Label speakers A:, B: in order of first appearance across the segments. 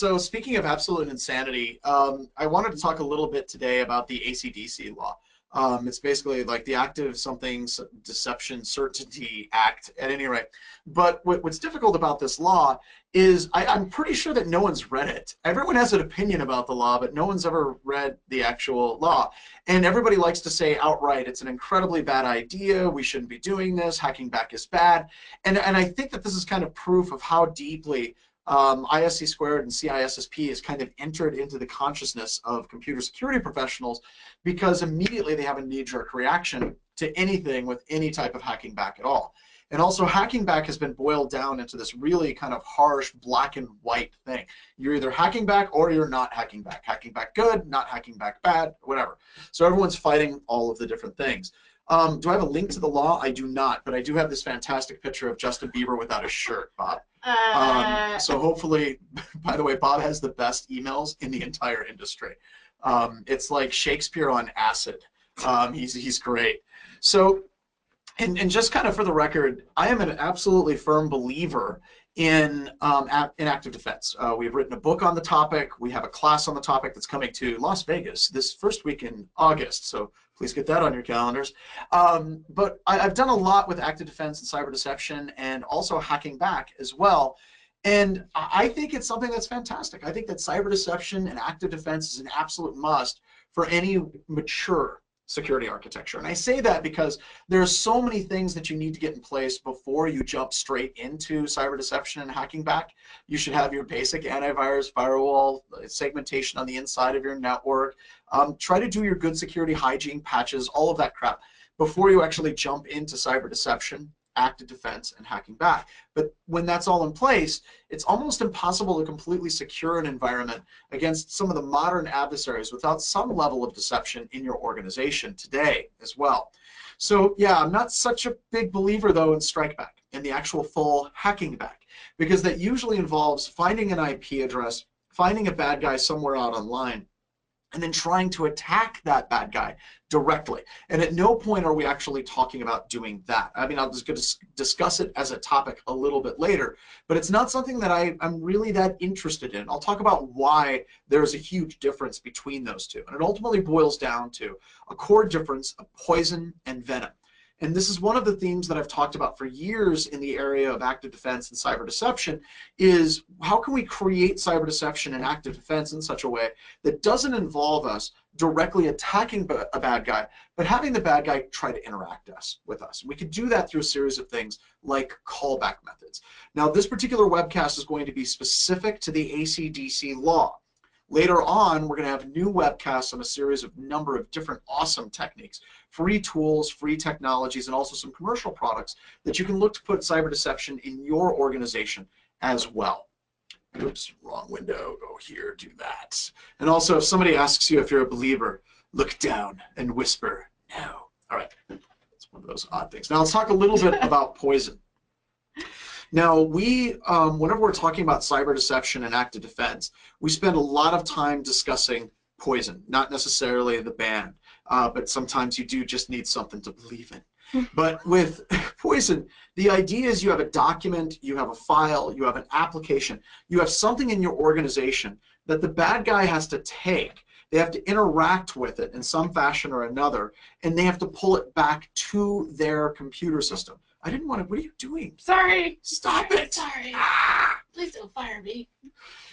A: so speaking of absolute insanity, I wanted to talk a little bit today about the ACDC law. It's basically like the Active Something Deception Certainty Act at any rate. But what's difficult about this law is I'm pretty sure that no one's read it. Everyone has an opinion about the law, but no one's ever read the actual law. And everybody likes to say outright, it's an incredibly bad idea, we shouldn't be doing this, hacking back is bad. And I think that this is kind of proof of how deeply ISC squared and CISSP has kind of entered into the consciousness of computer security professionals, because immediately they have a knee-jerk reaction to anything with any type of hacking back at all. And also, hacking back has been boiled down into this really kind of harsh black and white thing. You're either hacking back or you're not hacking back. Hacking back good, not hacking back bad, whatever. So everyone's fighting all of the different things. Do I have a link to the law? I do not, but I do have this fantastic picture of Justin Bieber without a shirt, Bob. So hopefully, by the way, Bob has the best emails in the entire industry. It's like Shakespeare on acid. He's great. So, and just kind of for the record, I am an absolutely firm believer in active defense. We've written a book on the topic. We have a class on the topic that's coming to Las Vegas this first week in August. So please get that on your calendars. But I've done a lot with active defense and cyber deception, and also hacking back as well. And I think it's something that's fantastic. I think that cyber deception and active defense is an absolute must for any mature security architecture. And I say that because there are so many things that you need to get in place before you jump straight into cyber deception and hacking back. You should have your basic antivirus, firewall, segmentation on the inside of your network. Try to do your good security hygiene patches, all of that crap, before you actually jump into cyber deception, active defense, and hacking back. But when that's all in place, it's almost impossible to completely secure an environment against some of the modern adversaries without some level of deception in your organization today as well. So yeah, I'm not such a big believer though in strike back, in the actual full hacking back, because that usually involves finding an IP address, finding a bad guy somewhere out online, and then trying to attack that bad guy directly. And at no point are we actually talking about doing that. I mean, I'll just going to discuss it as a topic a little bit later, but it's not something that I'm really that interested in. I'll talk about why there's a huge difference between those two. And it ultimately boils down to a core difference of poison and venom. And this is one of the themes that I've talked about for years in the area of active defense and cyber deception, is how can we create cyber deception and active defense in such a way that doesn't involve us directly attacking a bad guy, but having the bad guy try to interact with us. We could do that through a series of things like callback methods. Now, this particular webcast is going to be specific to the ACDC law. Later on, we're going to have new webcasts on a series of number of different awesome techniques, free tools, free technologies, and also some commercial products that you can look to put cyber deception in your organization as well. Oops, wrong window. Go here, do that. And also, if somebody asks you if you're a believer, look down and whisper, no. All right, it's one of those odd things. Now let's talk a little bit about poison. Now, whenever we're talking about cyber deception and active defense, we spend a lot of time discussing poison, not necessarily the band, but sometimes you do just need something to believe in. But with poison, the idea is you have a document, you have a file, you have an application, you have something in your organization that the bad guy has to take. They have to interact with it in some fashion or another, and they have to pull it back to their computer system. I didn't want to. What are you doing?
B: Sorry.
A: Stop it.
B: Sorry.
A: Ah!
B: Please don't fire me.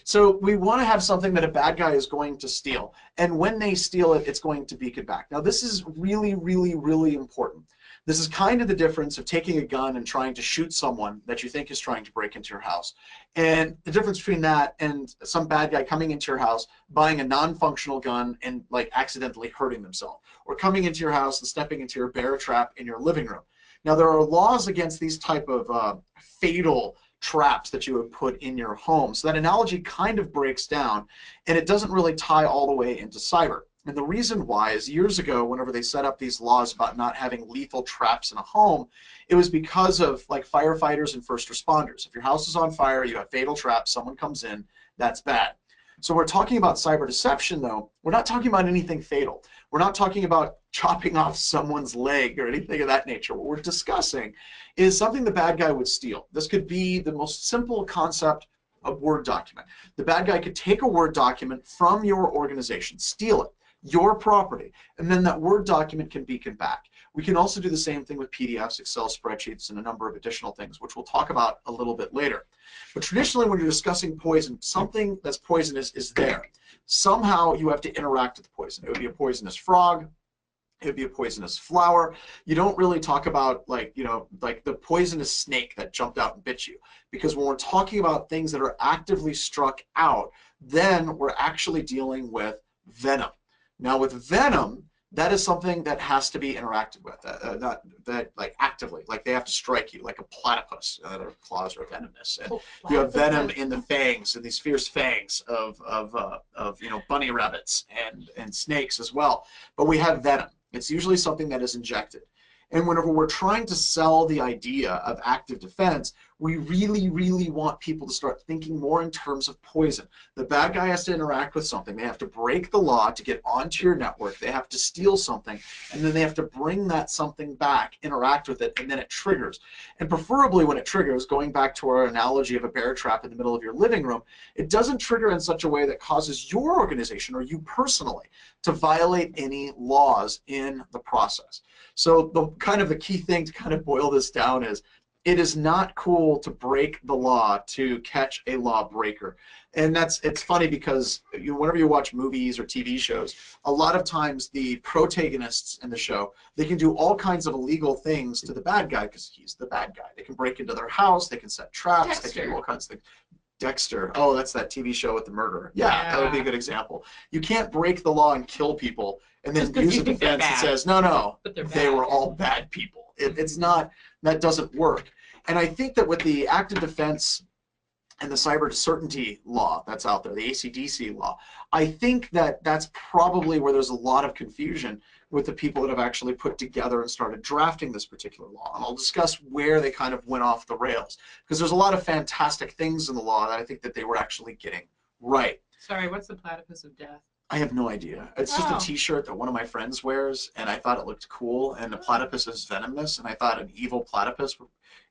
A: So we want to have something that a bad guy is going to steal. And when they steal it, it's going to beak it back. Now, this is really, really, really important. This is kind of the difference of taking a gun and trying to shoot someone that you think is trying to break into your house. And the difference between that and some bad guy coming into your house, buying a non-functional gun and like accidentally hurting themselves, or coming into your house and stepping into your bear trap in your living room. Now, there are laws against these type of fatal traps that you would put in your home. So that analogy kind of breaks down, and it doesn't really tie all the way into cyber. And the reason why is years ago, whenever they set up these laws about not having lethal traps in a home, it was because of like firefighters and first responders. If your house is on fire, you have fatal traps, someone comes in, that's bad. So we're talking about cyber deception, though. We're not talking about anything fatal. We're not talking about chopping off someone's leg or anything of that nature. What we're discussing is something the bad guy would steal. This could be the most simple concept a Word document. The bad guy could take a Word document from your organization, steal it, your property, and then that Word document can beacon back. We can also do the same thing with PDFs, Excel spreadsheets, and a number of additional things, which we'll talk about a little bit later. But traditionally, when you're discussing poison, something that's poisonous is there. Somehow you have to interact with the poison. It would be a poisonous frog. It would be a poisonous flower. You don't really talk about, like, you know, like the poisonous snake that jumped out and bit you. Because when we're talking about things that are actively struck out, then we're actually dealing with venom. Now with venom, that is something that has to be interacted with, not that like actively, like they have to strike you, like a platypus. Their claws are venomous, and you have venom in the fangs, and these fierce fangs of you know, bunny rabbits and snakes as well. But we have venom. It's usually something that is injected. And whenever we're trying to sell the idea of active defense, we really, really want people to start thinking more in terms of poison. The bad guy has to interact with something. They have to break the law to get onto your network. They have to steal something, and then they have to bring that something back, interact with it, and then it triggers. And preferably when it triggers, going back to our analogy of a bear trap in the middle of your living room, it doesn't trigger in such a way that causes your organization or you personally to violate any laws in the process. So the kind of the key thing to kind of boil this down is, it is not cool to break the law to catch a lawbreaker. And it's funny because whenever you watch movies or TV shows, a lot of times the protagonists in the show, they can do all kinds of illegal things to the bad guy because he's the bad guy. They can break into their house, they can set traps,
B: Dexter.
A: They can do all kinds of things. Dexter. Oh, that's that TV show with the murderer. Yeah, that would be a good example. You can't break the law and kill people and then use a defense that says, no, they were all bad people. It's not, that doesn't work. And I think that with the active defense and the cyber certainty law that's out there, the ACDC law, I think that that's probably where there's a lot of confusion with the people that have actually put together and started drafting this particular law. And I'll discuss where they kind of went off the rails, because there's a lot of fantastic things in the law that I think that they were actually getting right.
B: Sorry, what's the platypus of death?
A: I have no idea. It's just a t-shirt that one of my friends wears, and I thought it looked cool, and the platypus is venomous, and I thought an evil platypus,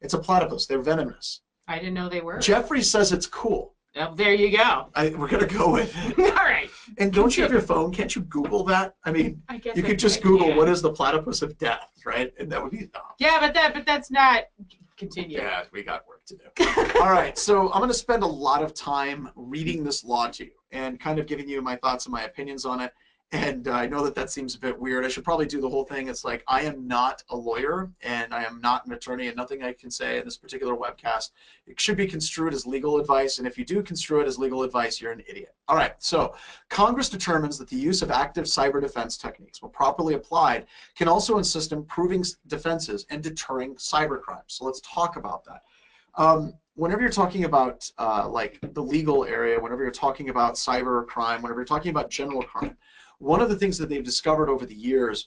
A: it's a platypus, they're venomous.
B: I didn't know they were.
A: Jeffrey says it's cool.
B: Oh, there you go.
A: We're going to go with it.
B: All right.
A: And don't you have your phone? Can't you Google that? I mean,
B: I guess
A: you could just Google what is the platypus of death, right? And that would be
B: Yeah, but that's not. Continue.
A: Yeah, we got work to do. All right, so I'm going to spend a lot of time reading this law to you and kind of giving you my thoughts and my opinions on it. And I know that that seems a bit weird. I should probably do the whole thing. It's like, I am not a lawyer and I am not an attorney, and nothing I can say in this particular webcast, it should be construed as legal advice. And if you do construe it as legal advice, you're an idiot. All right, so Congress determines that the use of active cyber defense techniques, when properly applied, can also assist in improving defenses and deterring cyber crimes. So let's talk about that. Whenever you're talking about like the legal area, whenever you're talking about cyber crime, whenever you're talking about general crime, one of the things that they've discovered over the years,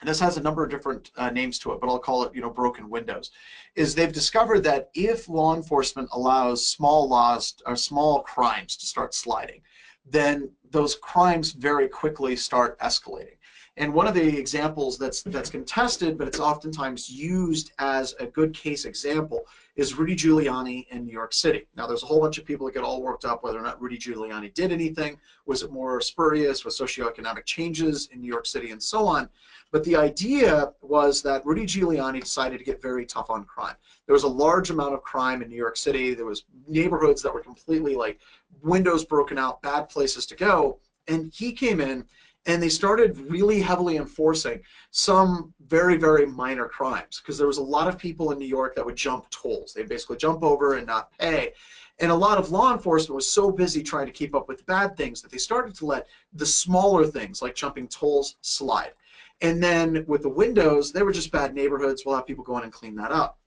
A: and this has a number of different names to it, but I'll call it, broken windows, is they've discovered that if law enforcement allows small laws or small crimes to start sliding, then those crimes very quickly start escalating. And one of the examples that's contested, but it's oftentimes used as a good case example, is Rudy Giuliani in New York City. Now, there's a whole bunch of people that get all worked up whether or not Rudy Giuliani did anything. Was it more spurious with socioeconomic changes in New York City and so on? But the idea was that Rudy Giuliani decided to get very tough on crime. There was a large amount of crime in New York City. There was neighborhoods that were completely like windows broken out, bad places to go. And he came in and they started really heavily enforcing some very, very minor crimes, because there was a lot of people in New York that would jump tolls. They'd basically jump over and not pay. And a lot of law enforcement was so busy trying to keep up with bad things that they started to let the smaller things like jumping tolls slide. And then with the windows, they were just bad neighborhoods. We'll have people go in and clean that up.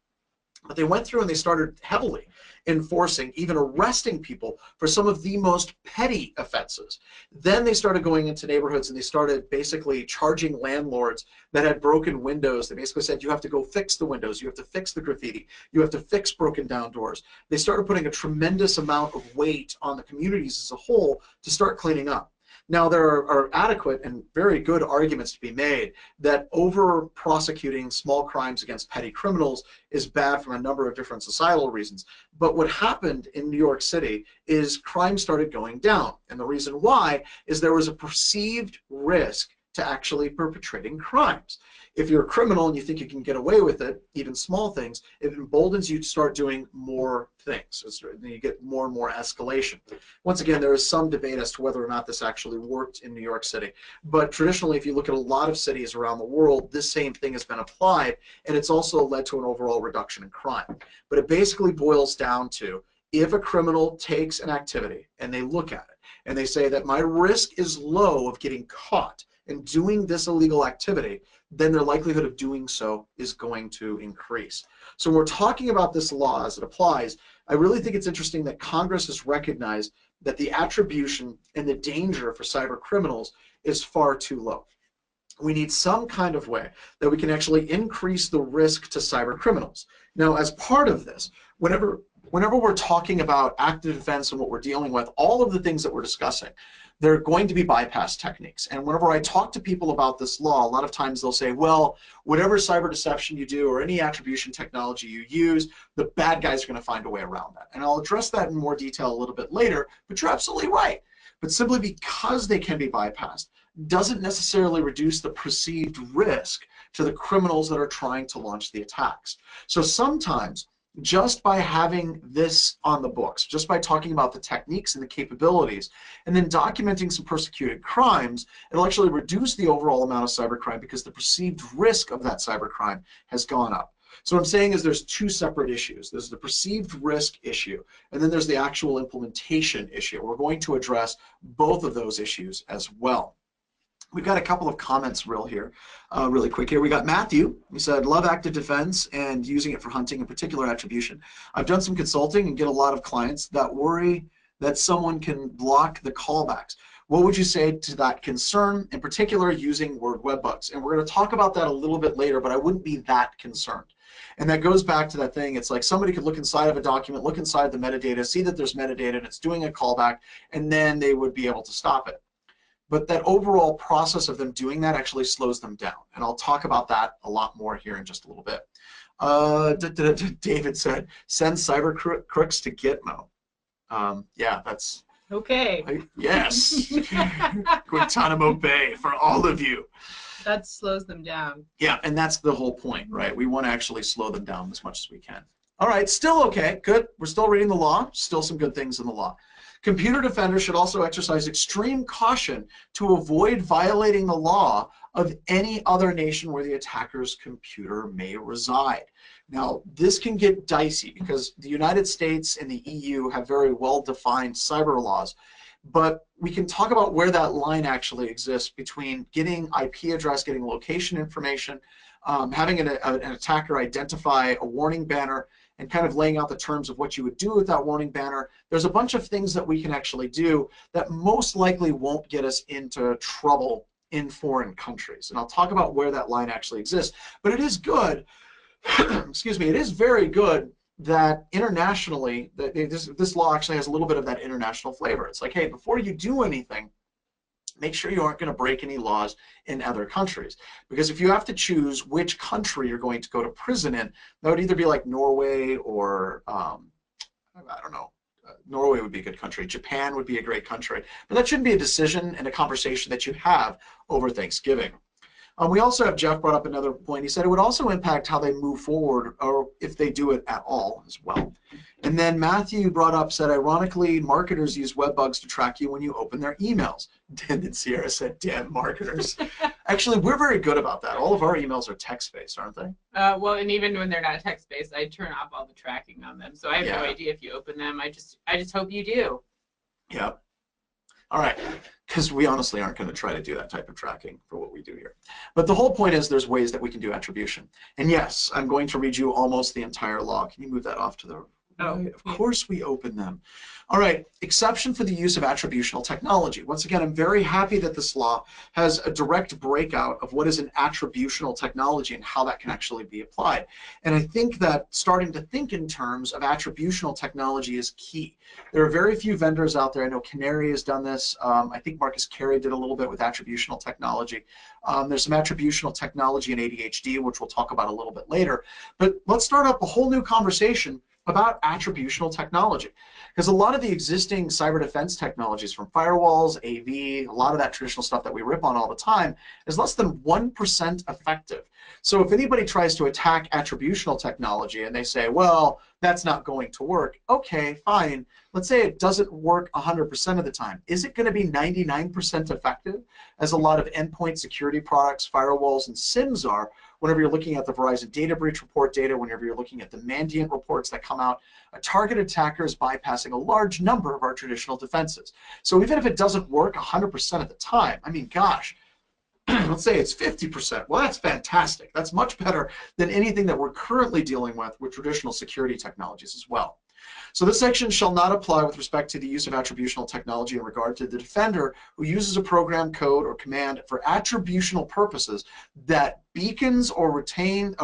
A: But they went through and they started heavily enforcing, even arresting people for some of the most petty offenses. Then they started going into neighborhoods and they started basically charging landlords that had broken windows. They basically said, you have to go fix the windows, you have to fix the graffiti, you have to fix broken down doors. They started putting a tremendous amount of weight on the communities as a whole to start cleaning up. Now, there are adequate and very good arguments to be made that over prosecuting small crimes against petty criminals is bad from a number of different societal reasons. But what happened in New York City is crime started going down. And the reason why is there was a perceived risk to actually perpetrating crimes. If you're a criminal and you think you can get away with it, even small things, it emboldens you to start doing more things. You get more and more escalation. Once again, there is some debate as to whether or not this actually worked in New York City. But traditionally, if you look at a lot of cities around the world, this same thing has been applied, and it's also led to an overall reduction in crime. But it basically boils down to, if a criminal takes an activity and they look at it and they say that my risk is low of getting caught and doing this illegal activity, then their likelihood of doing so is going to increase. So when we're talking about this law as it applies, I really think it's interesting that Congress has recognized that the attribution and the danger for cyber criminals is far too low. We need some kind of way that we can actually increase the risk to cyber criminals. Now, as part of this, whenever we're talking about active defense and what we're dealing with, all of the things that we're discussing, they're going to be bypass techniques. And whenever I talk to people about this law, a lot of times they'll say, well, whatever cyber deception you do or any attribution technology you use, the bad guys are going to find a way around that. And I'll address that in more detail a little bit later, but you're absolutely right. But simply because they can be bypassed doesn't necessarily reduce the perceived risk to the criminals that are trying to launch the attacks. So sometimes, just by having this on the books, just by talking about the techniques and the capabilities, and then documenting some persecuted crimes, it'll actually reduce the overall amount of cybercrime because the perceived risk of that cybercrime has gone up. So what I'm saying is there's two separate issues. There's the perceived risk issue, and then there's the actual implementation issue. We're going to address both of those issues as well. We've got a couple of comments really quick here. We got Matthew. He said, love active defense and using it for hunting, in particular attribution. I've done some consulting and get a lot of clients that worry that someone can block the callbacks. What would you say to that concern, in particular using word web bugs? And we're going to talk about that a little bit later, but I wouldn't be that concerned. And that goes back to that thing. It's like somebody could look inside of a document, look inside the metadata, see that there's metadata and it's doing a callback, and then they would be able to stop it. But that overall process of them doing that actually slows them down. And I'll talk about that a lot more here in just a little bit. David said, send cyber crooks to Gitmo. Yeah, that's...
B: Okay.
A: Yes. Guantanamo Bay for all of you.
B: That slows them down.
A: Yeah, and that's the whole point, right? We want to actually slow them down as much as we can. All right, still okay, good. We're still reading the law, still some good things in the law. Computer defenders should also exercise extreme caution to avoid violating the law of any other nation where the attacker's computer may reside. Now, this can get dicey because the United States and the EU have very well-defined cyber laws, but we can talk about where that line actually exists between getting IP address, getting location information, having an attacker identify a warning banner, and kind of laying out the terms of what you would do with that warning banner. There's a bunch of things that we can actually do that most likely won't get us into trouble in foreign countries. And I'll talk about where that line actually exists. But it is good, excuse me, it is very good that internationally, that this law actually has a little bit of that international flavor. It's like, hey, before you do anything, make sure you aren't going to break any laws in other countries. Because if you have to choose which country you're going to go to prison in, that would either be like Norway or, I don't know, Norway would be a good country. Japan would be a great country. But that shouldn't be a decision and a conversation that you have over Thanksgiving. We also have Jeff brought up another point. He said it would also impact how they move forward, or if they do it at all as well. And then Matthew brought up, said, ironically, marketers use web bugs to track you when you open their emails. And Sierra said, damn marketers. Actually, we're very good about that. All of our emails are text-based, aren't they?
B: Well, and even when they're not text-based, I turn off all the tracking on them. So I have no idea if you open them. I just hope you do.
A: Yeah. All right, because we honestly aren't going to try to do that type of tracking for what we do here. But the whole point is there's ways that we can do attribution. And yes, I'm going to read you almost the entire law. Can you move that off to the
B: Oh,
A: Right, of course we open them. All right, exception for the use of attributional technology. Once again, I'm very happy that this law has a direct breakout of what is an attributional technology and how that can actually be applied. And I think that starting to think in terms of attributional technology is key. There are very few vendors out there. I know Canary has done this. I think Marcus Carey did a little bit with attributional technology. There's some attributional technology in ADHD, which we'll talk about a little bit later. But let's start up a whole new conversation about attributional technology, because a lot of the existing cyber defense technologies, from firewalls, AV, a lot of that traditional stuff that we rip on all the time, is less than 1% effective. So if anybody tries to attack attributional technology and they say, well, that's not going to work, okay, fine. Let's say it doesn't work 100% of the time. Is it going to be 99% effective, as a lot of endpoint security products, firewalls, and SIMs are, whenever you're looking at the Verizon data breach report data, whenever you're looking at the Mandiant reports that come out? A target attacker is bypassing a large number of our traditional defenses. So even if it doesn't work 100% of the time, I mean, gosh, let's say it's 50%. Well, that's fantastic. That's much better than anything that we're currently dealing with traditional security technologies as well. So this section shall not apply with respect to the use of attributional technology in regard to the defender who uses a program, code, or command for attributional purposes that beacons or returns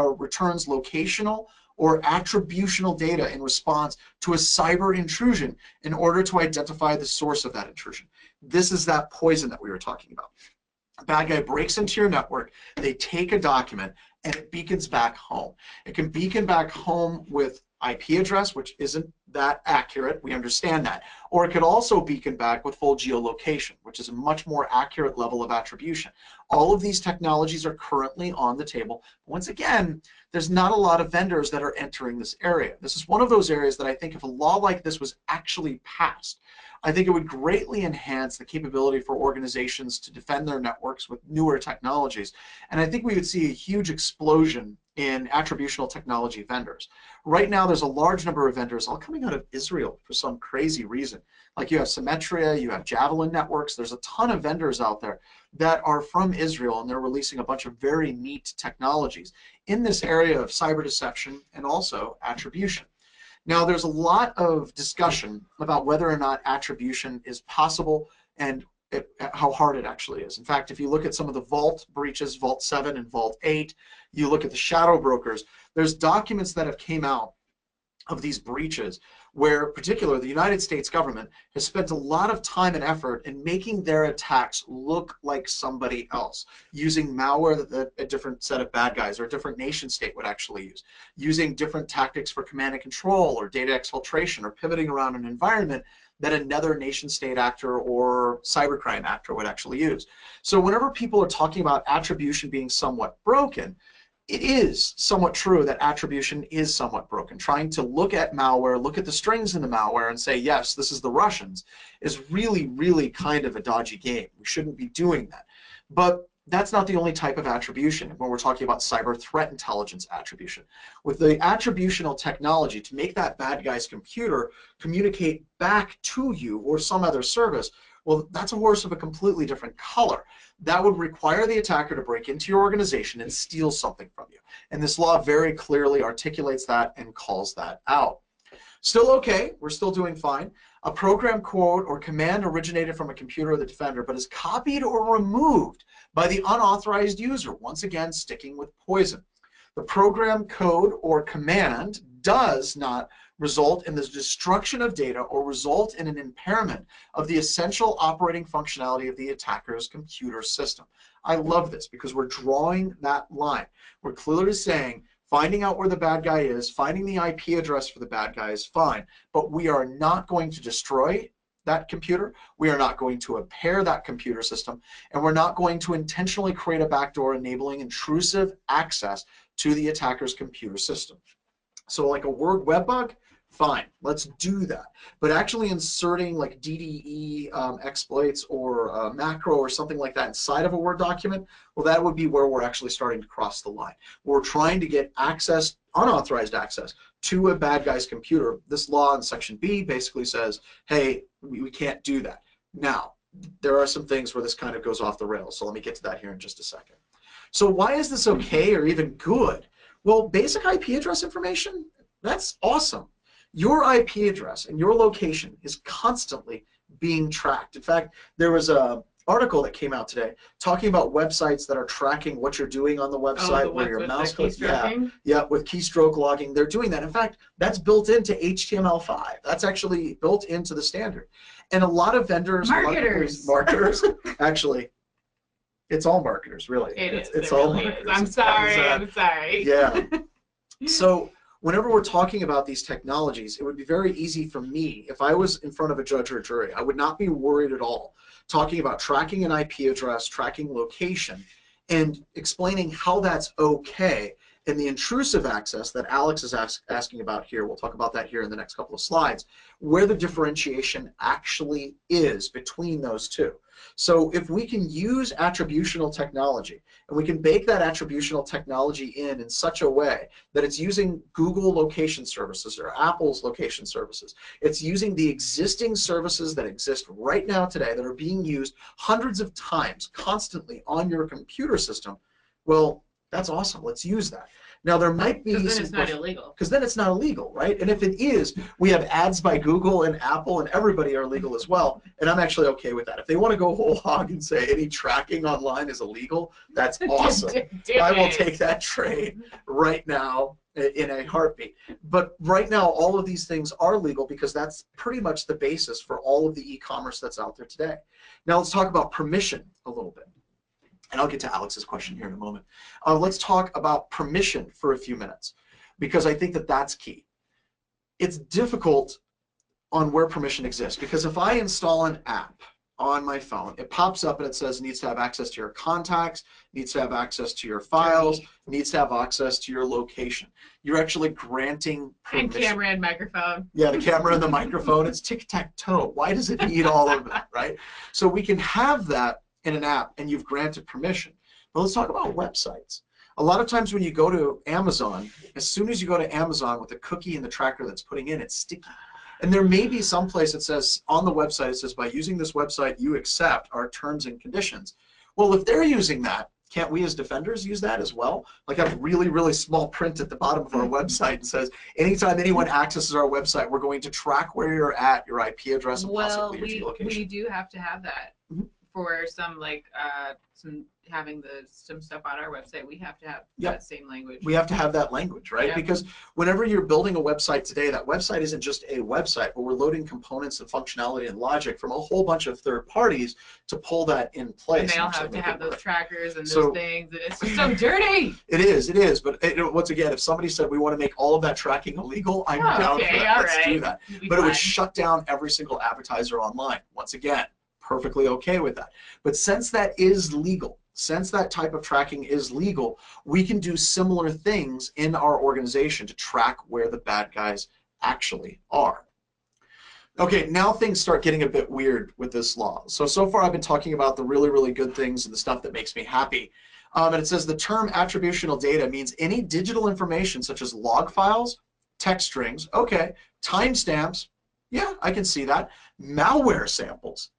A: locational or attributional data in response to a cyber intrusion in order to identify the source of that intrusion. This is that poison that we were talking about. A bad guy breaks into your network, they take a document, and it beacons back home. It can beacon back home with IP address, which isn't that accurate, we understand that. Or it could also beacon back with full geolocation, which is a much more accurate level of attribution. All of these technologies are currently on the table. Once again, there's not a lot of vendors that are entering this area. This is one of those areas that I think if a law like this was actually passed, I think it would greatly enhance the capability for organizations to defend their networks with newer technologies. And I think we would see a huge explosion in attributional technology vendors. Right now, there's a large number of vendors all coming out of Israel for some crazy reason. Like you have Symmetria, you have Javelin Networks, there's a ton of vendors out there that are from Israel, and they're releasing a bunch of very neat technologies in this area of cyber deception and also attribution. Now, there's a lot of discussion about whether or not attribution is possible and how hard it actually is. In fact, if you look at some of the Vault breaches, Vault 7 and Vault 8, you look at the shadow brokers, there's documents that have came out of these breaches where, particularly, the United States government has spent a lot of time and effort in making their attacks look like somebody else, using malware that a different set of bad guys or a different nation state would actually use, using different tactics for command and control or data exfiltration, or pivoting around an environment that another nation state actor or cybercrime actor would actually use. So whenever people are talking about attribution being somewhat broken, it is somewhat true that attribution is somewhat broken. Trying to look at malware, look at the strings in the malware and say, yes, this is the Russians, is really, really kind of a dodgy game. We shouldn't be doing that. But that's not the only type of attribution when we're talking about cyber threat intelligence attribution. With the attributional technology to make that bad guy's computer communicate back to you or some other service, well, that's a horse of a completely different color. That would require the attacker to break into your organization and steal something from you. And this law very clearly articulates that and calls that out. Still okay, we're still doing fine. A program code or command originated from a computer of the defender but is copied or removed by the unauthorized user, once again sticking with poison. The program code or command does not result in the destruction of data or result in an impairment of the essential operating functionality of the attacker's computer system. I love this because we're drawing that line. We're clearly saying finding out where the bad guy is, finding the IP address for the bad guy is fine, but we are not going to destroy that computer, we are not going to impair that computer system, and we're not going to intentionally create a backdoor enabling intrusive access to the attacker's computer system. So like a word web bug, fine, let's do that. But actually inserting like DDE exploits or macro or something like that inside of a Word document, well, that would be where we're actually starting to cross the line. We're trying to get access, unauthorized access, to a bad guy's computer. This law in Section B basically says, hey, we can't do that. Now, there are some things where this kind of goes off the rails, so let me get to that here in just a second. So why is this okay or even good? Well, basic IP address information, that's awesome. Your IP address and your location is constantly being tracked. In fact, there was a article that came out today talking about websites that are tracking what you're doing on the website, where your mouse clicks. Yeah, with keystroke logging, they're doing that. In fact, that's built into HTML5. That's actually built into the standard. And a lot of vendors, marketers, actually, it's all marketers, really. It's all
B: really
A: marketers.
B: I'm sorry.
A: Yeah. So whenever we're talking about these technologies, it would be very easy for me, if I was in front of a judge or a jury, I would not be worried at all talking about tracking an IP address, tracking location, and explaining how that's okay. And the intrusive access that Alex is asking about here, we'll talk about that here in the next couple of slides, where the differentiation actually is between those two. So if we can use attributional technology, and we can bake that attributional technology in such a way that it's using Google location services or Apple's location services, it's using the existing services that exist right now today that are being used hundreds of times constantly on your computer system, well, that's awesome. Let's use that. Now, there might be
B: because then it's not illegal.
A: Because then it's not illegal, right? And if it is, we have ads by Google and Apple and everybody are legal as well. And I'm actually okay with that. If they want to go whole hog and say any tracking online is illegal, that's awesome. I will take that trade right now in a heartbeat. But right now, all of these things are legal because that's pretty much the basis for all of the e-commerce that's out there today. Now, let's talk about permission a little bit. And I'll get to Alex's question here in a moment. Let's talk about permission for a few minutes, because I think that that's key. It's difficult on where permission exists, because if I install an app on my phone, it pops up and it says needs to have access to your contacts, needs to have access to your files, needs to have access to your location. You're actually granting permission.
B: And camera and microphone.
A: Yeah, the camera and the microphone. It's tic-tac-toe. Why does it need all of that, right? So we can have that in an app and you've granted permission. But let's talk about websites. A lot of times when you go to Amazon, as soon as you go to Amazon with the cookie and the tracker that's putting in, it's sticky. And there may be some place that says on the website, it says by using this website, you accept our terms and conditions. Well, if they're using that, can't we as defenders use that as well? Like have really, really small print at the bottom of our website and says, anytime anyone accesses our website, we're going to track where you're at, your IP address, and possibly your geolocation.
B: We do have to have that. For some having some stuff on our website, we have to have that same language.
A: We have to have that language, right? Because whenever you're building a website today, that website isn't just a website, but we're loading components and functionality and logic from a whole bunch of third parties to pull that in place.
B: And they all have to have those trackers and those things, and it's just so dirty.
A: It is. But once again, if somebody said we want to make all of that tracking illegal, I'm down for that. Let's do that. But it would shut down every single advertiser online. Once again, perfectly okay with that. But since that is legal, since that type of tracking is legal, we can do similar things in our organization to track where the bad guys actually are. Okay, now things start getting a bit weird with this law. So far I've been talking about the really, really good things and the stuff that makes me happy. And it says the term attributional data means any digital information such as log files, text strings, okay, timestamps, yeah, I can see that, malware samples.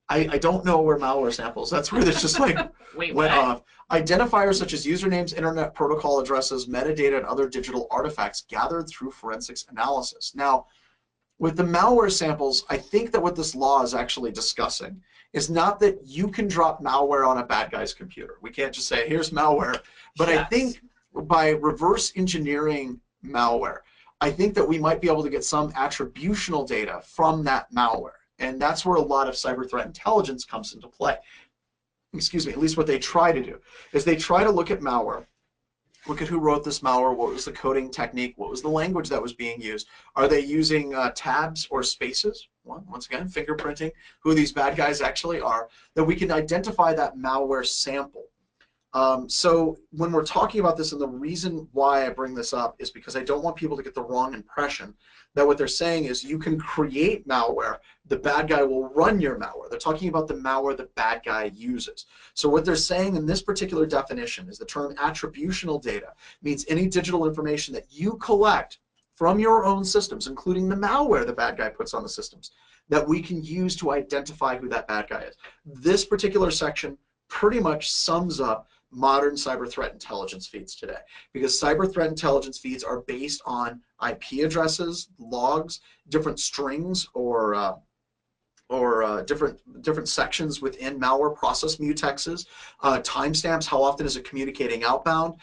A: I don't know where malware samples. That's where this just like went off. Identifiers such as usernames, internet protocol addresses, metadata, and other digital artifacts gathered through forensics analysis. Now, with the malware samples, I think that what this law is actually discussing is not that you can drop malware on a bad guy's computer. We can't just say, here's malware. But I think by reverse engineering malware, I think that we might be able to get some attributional data from that malware. And that's where a lot of cyber threat intelligence comes into play. Excuse me, at least what they try to do is they try to look at malware, look at who wrote this malware, what was the coding technique, what was the language that was being used. Are they using tabs or spaces? Once again, fingerprinting who these bad guys actually are, that we can identify that malware sample. So when we're talking about this, and the reason why I bring this up is because I don't want people to get the wrong impression that what they're saying is you can create malware, the bad guy will run your malware. They're talking about the malware the bad guy uses. So what they're saying in this particular definition is the term attributional data means any digital information that you collect from your own systems, including the malware the bad guy puts on the systems, that we can use to identify who that bad guy is. This particular section pretty much sums up modern cyber threat intelligence feeds today, because cyber threat intelligence feeds are based on IP addresses, logs, different strings, or different sections within malware process mutexes, timestamps, how often is it communicating outbound,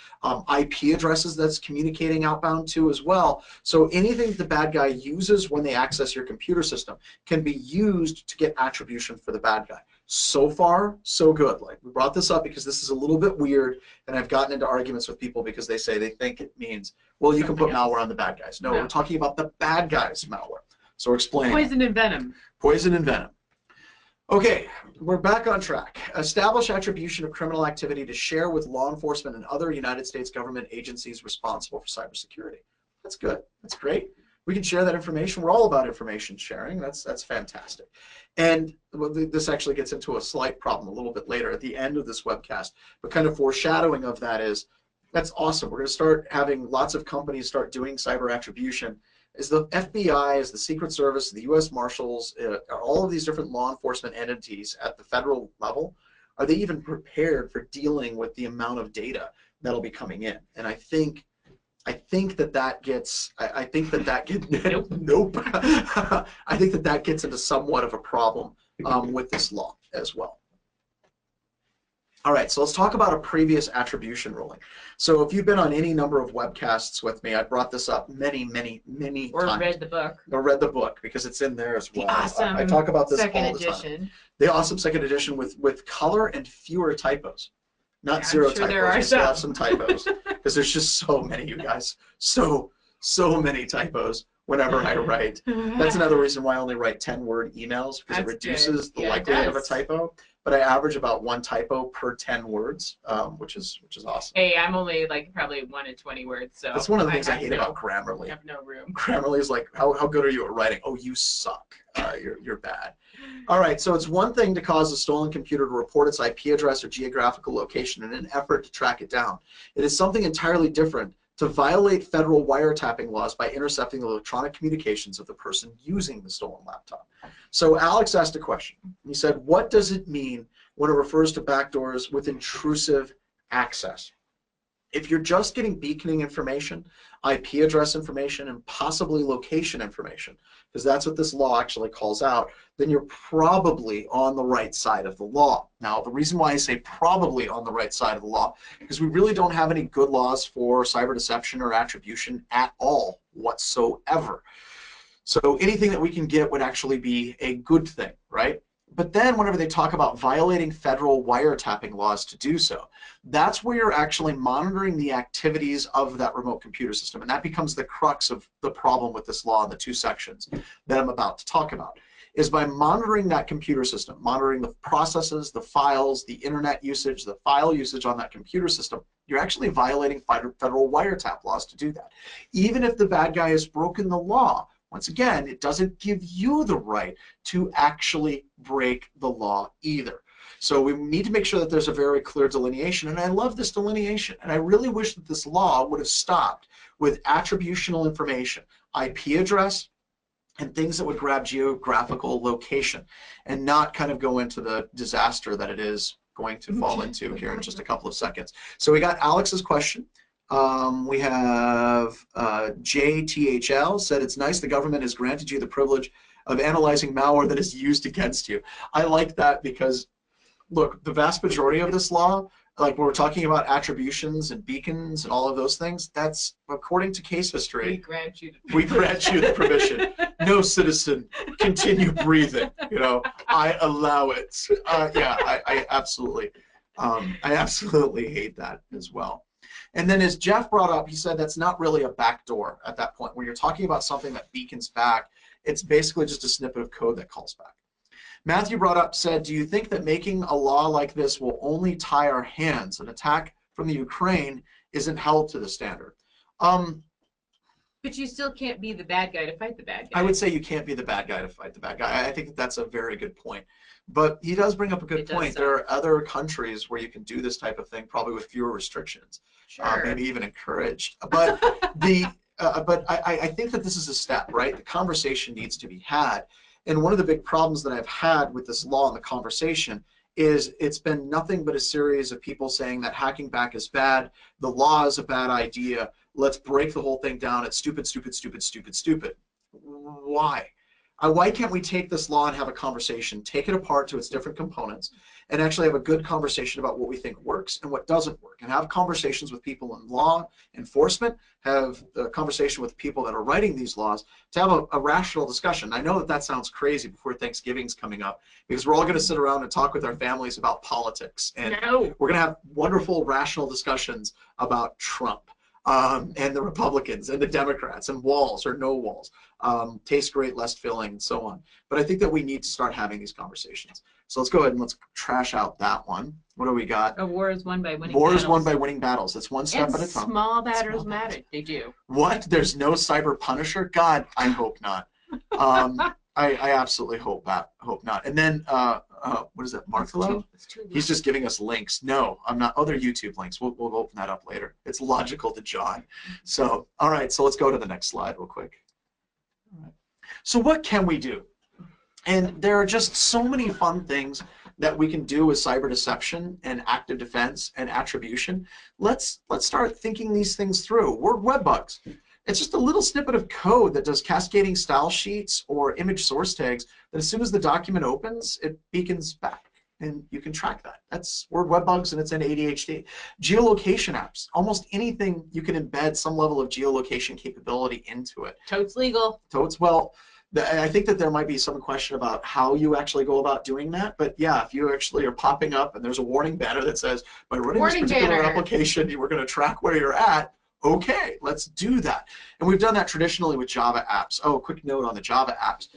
A: IP addresses that's communicating outbound to as well. So anything that the bad guy uses when they access your computer system can be used to get attribution for the bad guy. So far, so good. Like, we brought this up because this is a little bit weird, and I've gotten into arguments with people because they say they think it means, well, you can put malware on the bad guys. No, we're talking about the bad guys' malware. So we're explaining.
B: Poison and venom.
A: Poison and venom. Okay, we're back on track. Establish attribution of criminal activity to share with law enforcement and other United States government agencies responsible for cybersecurity. That's good. That's great. We can share that information. We're all about information sharing. That's fantastic. And this actually gets into a slight problem a little bit later at the end of this webcast, but kind of foreshadowing of that is, that's awesome. We're going to start having lots of companies start doing cyber attribution. Is the FBI, is the Secret Service, the U.S. Marshals, are all of these different law enforcement entities at the federal level, are they even prepared for dealing with the amount of data that'll be coming in? And I think that gets nope. I think that gets into somewhat of a problem with this law as well. All right, so let's talk about a previous attribution ruling. So if you've been on any number of webcasts with me, I brought this up many times.
B: Or read the book.
A: Or read the book, because it's in there as well.
B: The awesome
A: I talk about this
B: second
A: all the
B: edition.
A: time. The awesome second edition with color and fewer typos. Not zero typos.
B: There are
A: we still have some typos, because there's just so many, you guys. So many typos whenever I write. That's another reason why I only write 10-word emails, because it reduces the likelihood of a typo. But I average about 1 typo per 10 words, which is awesome.
B: Hey, I'm only like probably 1 in 20 words, so
A: that's one of the things I hate about Grammarly.
B: I have no room.
A: Grammarly is like, how good are you at writing? Oh, you suck. You're bad. All right, so it's one thing to cause a stolen computer to report its IP address or geographical location in an effort to track it down. It is something entirely different to violate federal wiretapping laws by intercepting the electronic communications of the person using the stolen laptop. So Alex asked a question. He said, what does it mean when it refers to backdoors with intrusive access? If you're just getting beaconing information, IP address information, and possibly location information, because that's what this law actually calls out, then you're probably on the right side of the law. Now, the reason why I say probably on the right side of the law, because we really don't have any good laws for cyber deception or attribution at all whatsoever. So anything that we can get would actually be a good thing, right? But then whenever they talk about violating federal wiretapping laws to do so, that's where you're actually monitoring the activities of that remote computer system. And that becomes the crux of the problem with this law in the 2 sections that I'm about to talk about, is by monitoring that computer system, monitoring the processes, the files, the internet usage, the file usage on that computer system, you're actually violating federal wiretap laws to do that. Even if the bad guy has broken the law, once again, it doesn't give you the right to actually break the law either. So we need to make sure that there's a very clear delineation, and I love this delineation, and I really wish that this law would have stopped with attributional information, IP address, and things that would grab geographical location, and not kind of go into the disaster that it is going to fall into here in just a couple of seconds. So we got Alex's question. We have JTHL said, it's nice the government has granted you the privilege of analyzing malware that is used against you. I like that because, look, the vast majority of this law, like when we're talking about attributions and beacons and all of those things, that's according to case history.
B: We grant you
A: the permission. No citizen, continue breathing. You know, I allow it. Yeah, I absolutely hate that as well. And then as Jeff brought up, he said that's not really a backdoor at that point. When you're talking about something that beacons back, it's basically just a snippet of code that calls back. Matthew brought up, said, do you think that making a law like this will only tie our hands? An attack from the Ukraine isn't held to the standard.
B: But you still can't be the bad guy to fight the bad guy.
A: I would say you can't be the bad guy to fight the bad guy. I think that that's a very good point. But he does bring up a good point. There are other countries where you can do this type of thing, probably with fewer restrictions,
B: sure.
A: Maybe even encouraged. But I think that this is a step, right? The conversation needs to be had. And one of the big problems that I've had with this law and the conversation is it's been nothing but a series of people saying that hacking back is bad, the law is a bad idea, let's break the whole thing down, it's stupid, stupid, stupid, stupid, stupid. Why? Why can't we take this law and have a conversation, take it apart to its different components, and actually have a good conversation about what we think works and what doesn't work, and have conversations with people in law enforcement, have a conversation with people that are writing these laws to have a rational discussion. I know that that sounds crazy before Thanksgiving's coming up, because we're all going to sit around and talk with our families about politics, and we're going to have wonderful rational discussions about Trump. And the Republicans and the Democrats and walls or no walls, tastes great, less filling, and so on. But I think that we need to start having these conversations. So let's go ahead and let's trash out that one. What do we got?
B: A war is won by winning
A: War
B: battles.
A: is won by winning battles. It's one step
B: And
A: at a time.
B: small battles matter. They do.
A: What? There's no cyber punisher? God, I hope not. I absolutely hope not. And then what is that, Marklo? He's just giving us links. No, I'm not. Oh, they're YouTube links. We'll open that up later. It's logical to John. So, all right. So let's go to the next slide real quick. All right. So what can we do? And there are just so many fun things that we can do with cyber deception and active defense and attribution. Let's start thinking these things through. Word web bugs. It's just a little snippet of code that does cascading style sheets or image source tags that as soon as the document opens, it beacons back. And you can track that. That's word web bugs, and it's in ADHD. Geolocation apps. Almost anything you can embed some level of geolocation capability into it.
B: Totes legal.
A: Totes, well, I think that there might be some question about how you actually go about doing that. But yeah, if you actually are popping up and there's a warning banner that says, by running this particular application, you were going to track where you're at, okay, let's do that. And we've done that traditionally with Java apps. Oh, quick note on the Java apps.